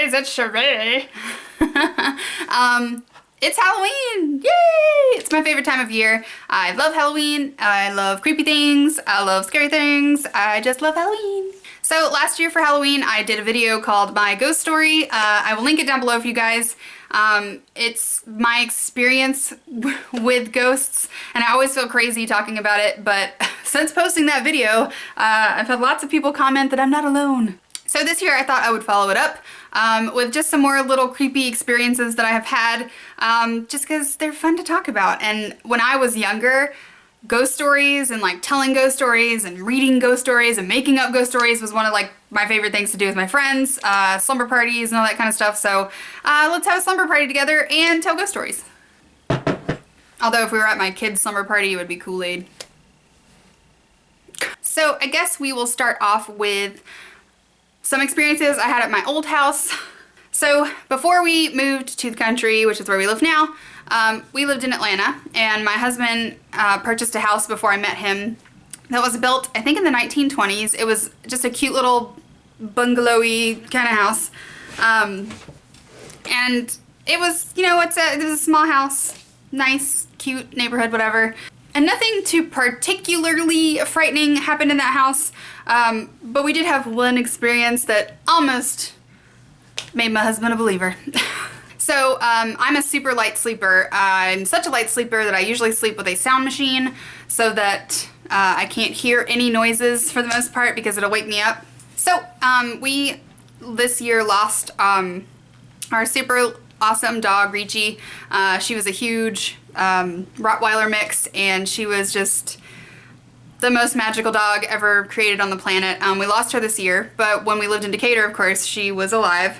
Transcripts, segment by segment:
guys, it's Sharie. It's Halloween! Yay! It's my favorite time of year. I love Halloween. I love creepy things. I love scary things. I just love Halloween. So last year for Halloween, I did a video called My Ghost Story. I will link it down below for you guys. It's my experience with ghosts, and I always feel crazy talking about it, but since posting that video, I've had lots of people comment that I'm not alone. So this year I thought I would follow it up with just some more little creepy experiences that I have had, just because they're fun to talk about. And when I was younger, ghost stories and like telling ghost stories and reading ghost stories and making up ghost stories was one of like my favorite things to do with my friends, slumber parties and all that kind of stuff. So let's have a slumber party together and tell ghost stories. Although if we were at my kids' slumber party, it would be Kool-Aid. So I guess we will start off with some experiences I had at my old house. So before we moved to the country, which is where we live now, we lived in Atlanta, and my husband purchased a house before I met him that was built, I think, in the 1920s. It was just a cute little bungalow-y kind of house. And it was, you know, it was a small house, nice, cute neighborhood, whatever. And nothing too particularly frightening happened in that house, but we did have one experience that almost made my husband a believer. So I'm a super light sleeper. I'm such a light sleeper that I usually sleep with a sound machine so that I can't hear any noises for the most part because it'll wake me up. So we this year lost our super awesome dog, Richie. She was a huge Rottweiler mix, and she was just the most magical dog ever created on the planet. We lost her this year, but when we lived in Decatur, of course, she was alive.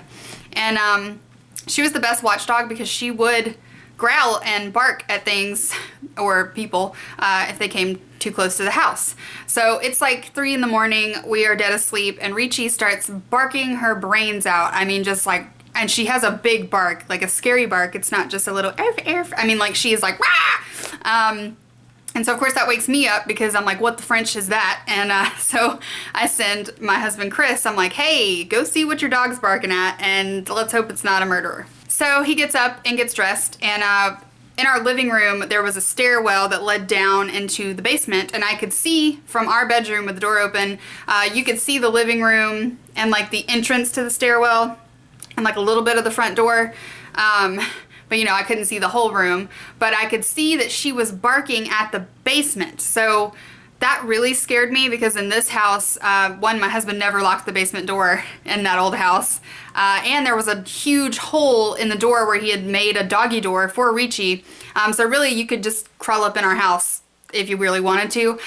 And she was the best watchdog because she would growl and bark at things or people if they came too close to the house. So it's like 3 in the morning, we are dead asleep, and Richie starts barking her brains out. I mean, just like, and she has a big bark, like a scary bark. It's not just a little erf, erf. I mean, like, she is like, rah! And so of course that wakes me up because I'm like, what the French is that? And so I send my husband Chris, I'm like, hey, go see what your dog's barking at, and let's hope it's not a murderer. So he gets up and gets dressed, and in our living room there was a stairwell that led down into the basement, and I could see from our bedroom with the door open, you could see the living room and like the entrance to the stairwell and like a little bit of the front door. But you know, I couldn't see the whole room, but I could see that she was barking at the basement. So that really scared me because in this house, one, my husband never locked the basement door in that old house. And there was a huge hole in the door where he had made a doggy door for Richie. So really you could just crawl up in our house if you really wanted to.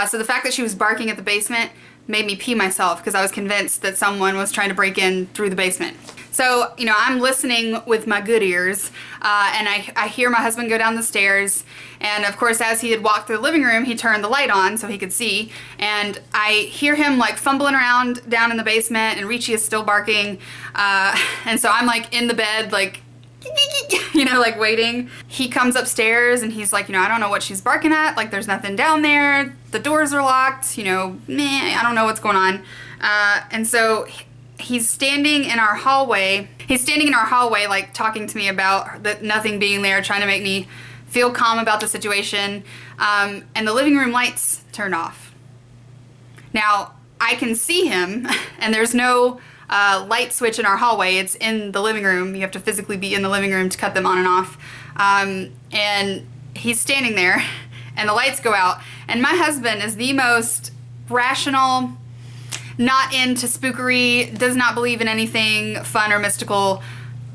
So the fact that she was barking at the basement made me pee myself because I was convinced that someone was trying to break in through the basement. So, you know, I'm listening with my good ears, and I hear my husband go down the stairs, and of course as he had walked through the living room, he turned the light on so he could see, and I hear him like fumbling around down in the basement, and Richie is still barking, and so I'm like in the bed, like, you know, like waiting. He comes upstairs and he's like, you know, I don't know what she's barking at, like there's nothing down there, the doors are locked, you know, I don't know what's going on. And so he's standing in our hallway. He's standing in our hallway, like talking to me about nothing being there, trying to make me feel calm about the situation. And the living room lights turn off. Now, I can see him, and there's no light switch in our hallway. It's in the living room. You have to physically be in the living room to cut them on and off. And he's standing there, and the lights go out. And my husband is the most rational, not into spookery, does not believe in anything fun or mystical,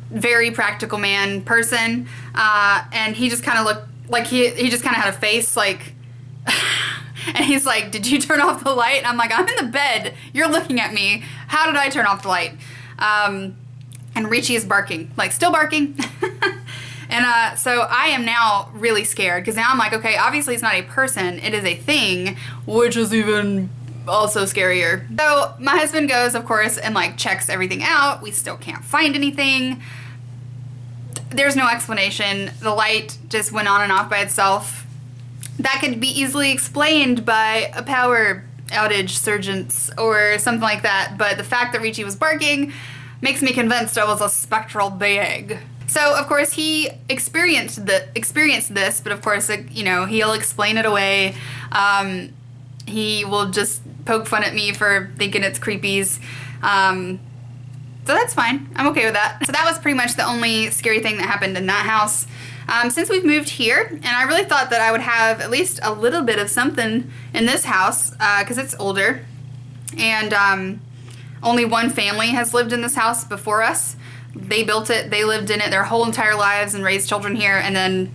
very practical man person. And he just kind of looked like he just kind of had a face like, and he's like, did you turn off the light? And I'm like, I'm in the bed. You're looking at me. How did I turn off the light? And Richie is barking, like still barking. And so I am now really scared because now I'm like, okay, obviously it's not a person, it is a thing, which is even also scarier. So my husband goes, of course, and like checks everything out. We still can't find anything. There's no explanation. The light just went on and off by itself. That could be easily explained by a power outage surgence or something like that, but the fact that Richie was barking makes me convinced I was a spectral being. So of course he experienced this, but of course, you know, he'll explain it away. He will just poke fun at me for thinking it's creepies. So that's fine. I'm okay with that. So that was pretty much the only scary thing that happened in that house. Since we've moved here, and I really thought that I would have at least a little bit of something in this house, because it's older, and only one family has lived in this house before us. They built it, they lived in it their whole entire lives and raised children here, and then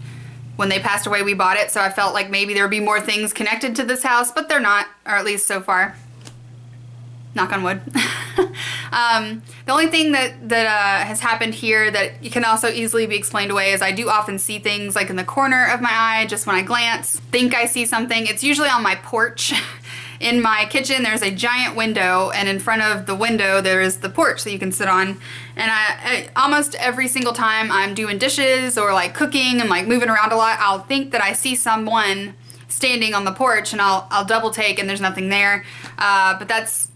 when they passed away, we bought it, so I felt like maybe there would be more things connected to this house, but they're not, or at least so far. Knock on wood. The only thing that has happened here that can also easily be explained away is I do often see things like in the corner of my eye, just when I glance, think I see something. It's usually on my porch. In my kitchen, there's a giant window, and in front of the window, there is the porch that you can sit on. And I almost every single time I'm doing dishes or like cooking and like moving around a lot, I'll think that I see someone standing on the porch, and I'll double take, and there's nothing there. But that's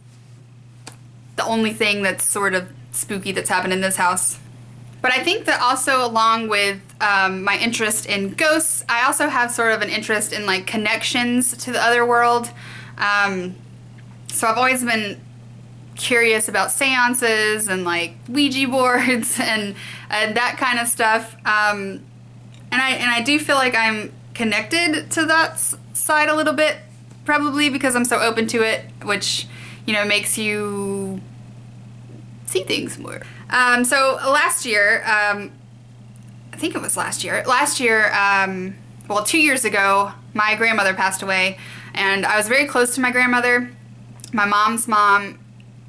the only thing that's sort of spooky that's happened in this house. But I think that also, along with my interest in ghosts, I also have sort of an interest in like connections to the other world. So I've always been curious about seances and like Ouija boards and that kind of stuff. And I do feel like I'm connected to that side a little bit, probably because I'm so open to it, which, you know, makes you see things more. So last year, I think it was last year, well, 2 years ago, my grandmother passed away, and I was very close to my grandmother. My mom's mom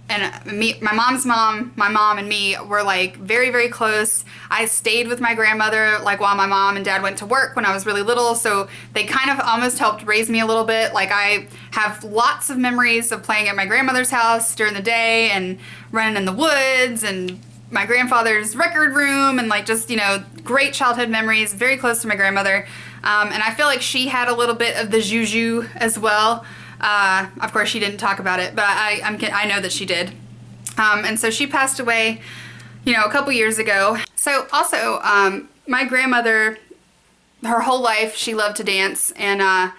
and me, my mom and me were like very, very close. I stayed with my grandmother like while my mom and dad went to work when I was really little, so they kind of almost helped raise me a little bit. Like I have lots of memories of playing at my grandmother's house during the day and running in the woods and my grandfather's record room and like just, you know, great childhood memories, very close to my grandmother. And I feel like she had a little bit of the juju as well. Of course, she didn't talk about it, but I know that she did. And so she passed away, you know, a couple years ago. So also, my grandmother, her whole life, she loved to dance, and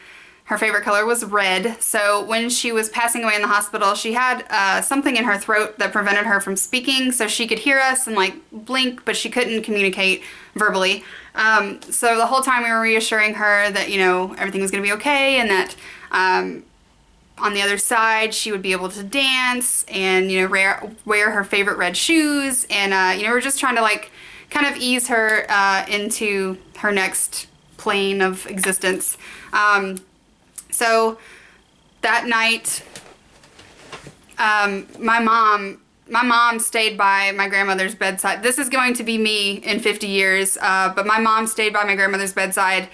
her favorite color was red. So when she was passing away in the hospital, she had something in her throat that prevented her from speaking, so she could hear us and like blink, but she couldn't communicate verbally. So the whole time we were reassuring her that, you know, everything was going to be okay, and that on the other side she would be able to dance and, you know, wear her favorite red shoes, and you know, we're just trying to like kind of ease her into her next plane of existence. So that night, my mom stayed by my grandmother's bedside. This is going to be me in 50 years, but my mom stayed by my grandmother's bedside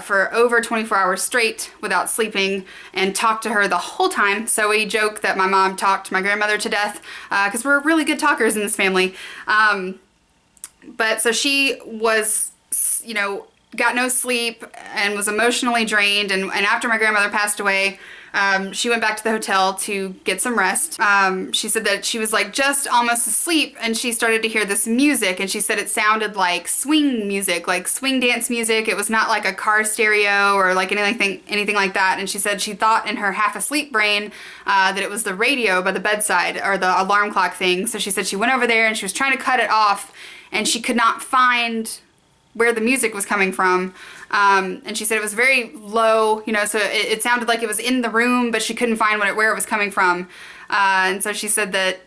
for over 24 hours straight without sleeping and talked to her the whole time. So we joke that my mom talked my grandmother to death because we're really good talkers in this family. But so she was, you know, got no sleep and was emotionally drained, and after my grandmother passed away, she went back to the hotel to get some rest. She said that she was like just almost asleep, and she started to hear this music, and she said it sounded like swing music, like swing dance music. It was not like a car stereo or like anything like that. And she said she thought in her half asleep brain that it was the radio by the bedside or the alarm clock thing. So she said she went over there and she was trying to cut it off, and she could not find where the music was coming from. And she said it was very low, you know, so it sounded like it was in the room, but she couldn't find where it was coming from. And so she said that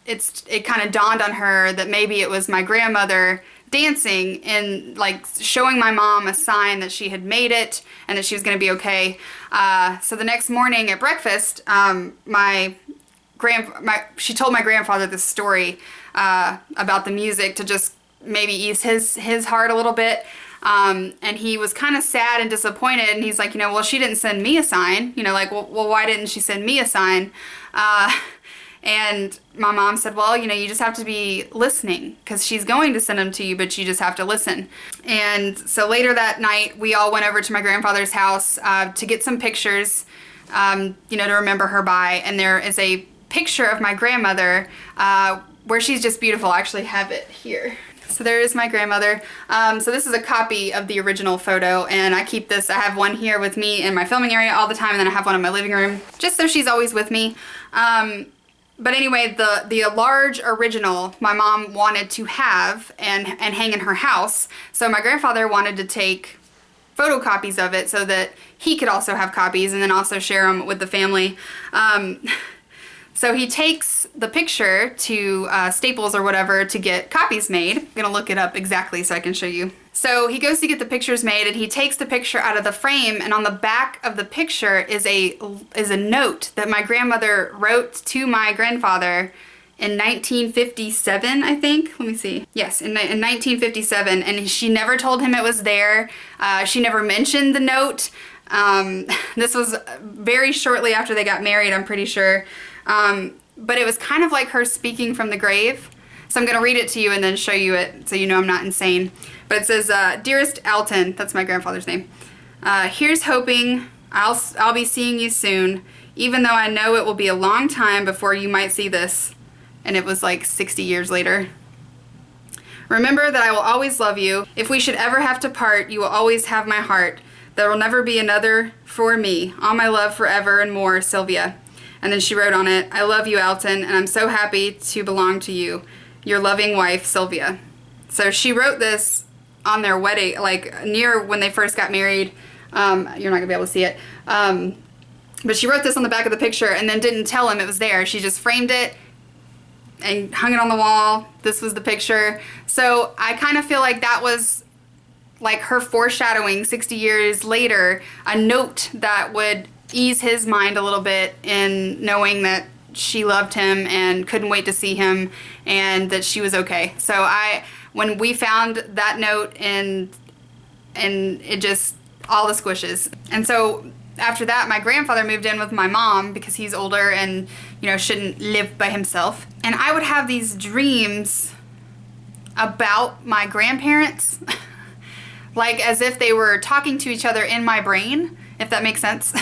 it kind of dawned on her that maybe it was my grandmother dancing and like showing my mom a sign that she had made it and that she was going to be okay. So the next morning at breakfast, she told my grandfather this story about the music to just maybe ease his heart a little bit. And he was kind of sad and disappointed, and he's like, you know, well, she didn't send me a sign, you know, like, well, why didn't she send me a sign? And my mom said, well, you know, you just have to be listening, because she's going to send them to you, but you just have to listen. And so later that night, we all went over to my grandfather's house to get some pictures, you know, to remember her by, and there is a picture of my grandmother where she's just beautiful. I actually have it here. So there's my grandmother. So this is a copy of the original photo, and I keep this. I have one here with me in my filming area all the time, and then I have one in my living room, just so she's always with me. But anyway, the large original my mom wanted to have and hang in her house. So my grandfather wanted to take photocopies of it so that he could also have copies and then also share them with the family. So he takes the picture to Staples or whatever to get copies made. I'm gonna look it up exactly so I can show you. So he goes to get the pictures made, and he takes the picture out of the frame, and on the back of the picture is a note that my grandmother wrote to my grandfather in 1957, I think. Let me see. Yes, in 1957, and she never told him it was there. She never mentioned the note. This was very shortly after they got married, I'm pretty sure. But it was kind of like her speaking from the grave. So I'm going to read it to you and then show you it so you know I'm not insane. But it says, Dearest Alton, that's my grandfather's name. Here's hoping I'll be seeing you soon, even though I know it will be a long time before you might see this. And it was like 60 years later. Remember that I will always love you. If we should ever have to part, you will always have my heart. There will never be another for me. All my love forever and more, Sylvia. And then she wrote on it, I love you, Alton, and I'm so happy to belong to you. Your loving wife, Sylvia. So she wrote this on their wedding, like near when they first got married. You're not gonna be able to see it. But she wrote this on the back of the picture and then didn't tell him it was there. She just framed it and hung it on the wall. This was the picture. So I kind of feel like that was like her foreshadowing 60 years later, a note that would ease his mind a little bit in knowing that she loved him and couldn't wait to see him and that she was okay. So when we found that note and it just, all the squishes. And so after that, my grandfather moved in with my mom because he's older and, you know, shouldn't live by himself. And I would have these dreams about my grandparents, like as if they were talking to each other in my brain, if that makes sense.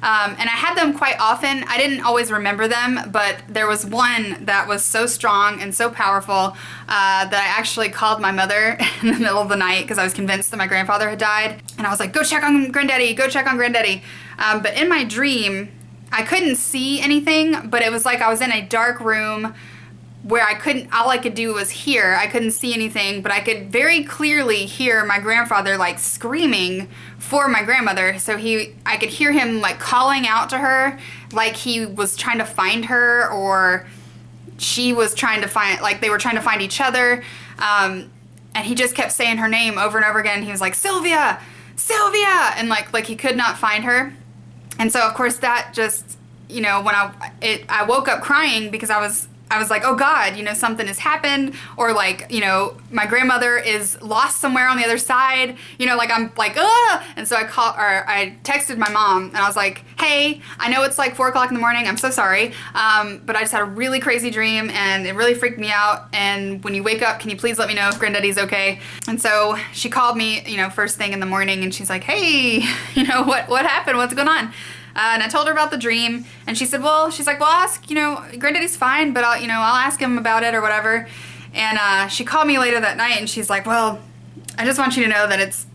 And I had them quite often. I didn't always remember them, but there was one that was so strong and so powerful that I actually called my mother in the middle of the night because I was convinced that my grandfather had died. And I was like, go check on Granddaddy, go check on Granddaddy. But in my dream, I couldn't see anything, but it was like I was in a dark room where all I could do was hear. I couldn't see anything, but I could very clearly hear my grandfather like screaming for my grandmother. So I could hear him like calling out to her, like he was trying to find her, or she was trying to find, like they were trying to find each other. And he just kept saying her name over and over again. He was like, Sylvia, Sylvia, and like he could not find her. And so of course that just, you know, when I woke up crying because I was like, oh God, you know, something has happened, or like, my grandmother is lost somewhere on the other side, like I'm like, ah! And so I texted my mom and I was like, hey, I know it's like 4 o'clock in the morning, I'm so sorry, but I just had a really crazy dream and it really freaked me out, and when you wake up, can you please let me know if Granddaddy's okay? And so she called me, first thing in the morning, and she's like, hey, what happened? What's going on? And I told her about the dream, and she said, well, I'll ask, Granddaddy's fine, but I'll ask him about it or whatever. And she called me later that night, and she's like, well, I just want you to know that it's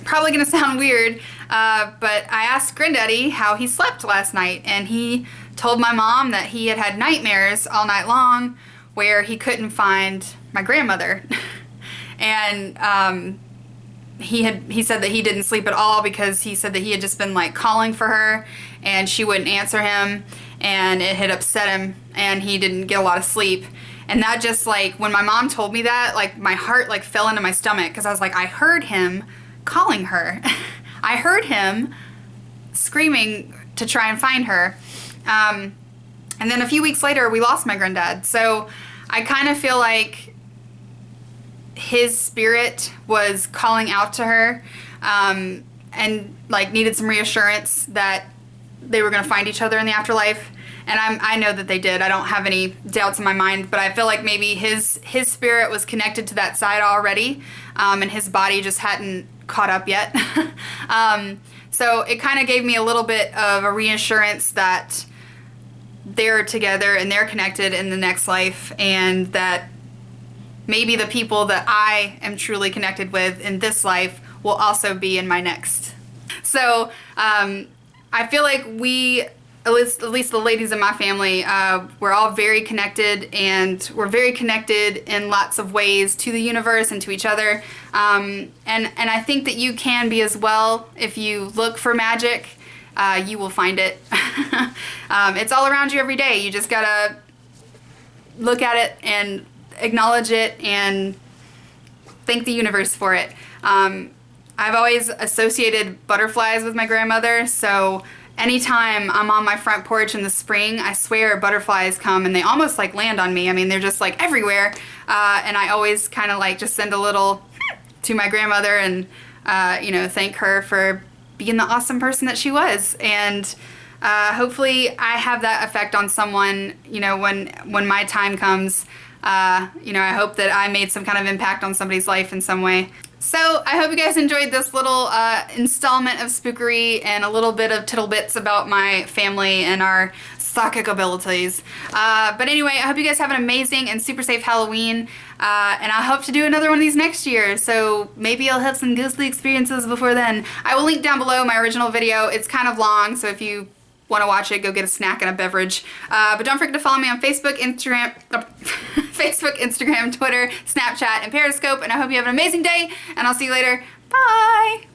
probably gonna sound weird, but I asked Granddaddy how he slept last night, and he told my mom that he had nightmares all night long where he couldn't find my grandmother. And he said that he didn't sleep at all because he said that he had just been like calling for her and she wouldn't answer him, and it had upset him and he didn't get a lot of sleep. And that just like, when my mom told me that, like my heart like fell into my stomach, because I was like, I heard him calling her. I heard him screaming to try and find her. And then a few weeks later we lost my granddad. So I kind of feel like his spirit was calling out to her, and like needed some reassurance that they were going to find each other in the afterlife. And I know that they did. I don't have any doubts in my mind, but I feel like maybe his spirit was connected to that side already, and his body just hadn't caught up yet. So it kind of gave me a little bit of a reassurance that they're together and they're connected in the next life, and that maybe the people that I am truly connected with in this life will also be in my next. So I feel like we, at least the ladies in my family, we're all very connected, and we're very connected in lots of ways to the universe and to each other. And I think that you can be as well. If you look for magic, you will find it. It's all around you every day. You just gotta look at it and acknowledge it and thank the universe for it. I've always associated butterflies with my grandmother, so anytime I'm on my front porch in the spring, I swear butterflies come and they almost like land on me. I mean, they're just like everywhere. And I always kind of like just send a little to my grandmother and, you know, thank her for being the awesome person that she was. And hopefully I have that effect on someone, you know, when my time comes. You know, I hope that I made some kind of impact on somebody's life in some way. So I hope you guys enjoyed this little installment of spookery and a little bit of tittlebits about my family and our psychic abilities. But anyway, I hope you guys have an amazing and super safe Halloween. And I hope to do another one of these next year, so maybe I'll have some ghostly experiences before then. I will link down below my original video. It's kind of long, so if you want to watch it, go get a snack and a beverage. But don't forget to follow me on Facebook, Instagram, Twitter, Snapchat, and Periscope. And I hope you have an amazing day, and I'll see you later. Bye!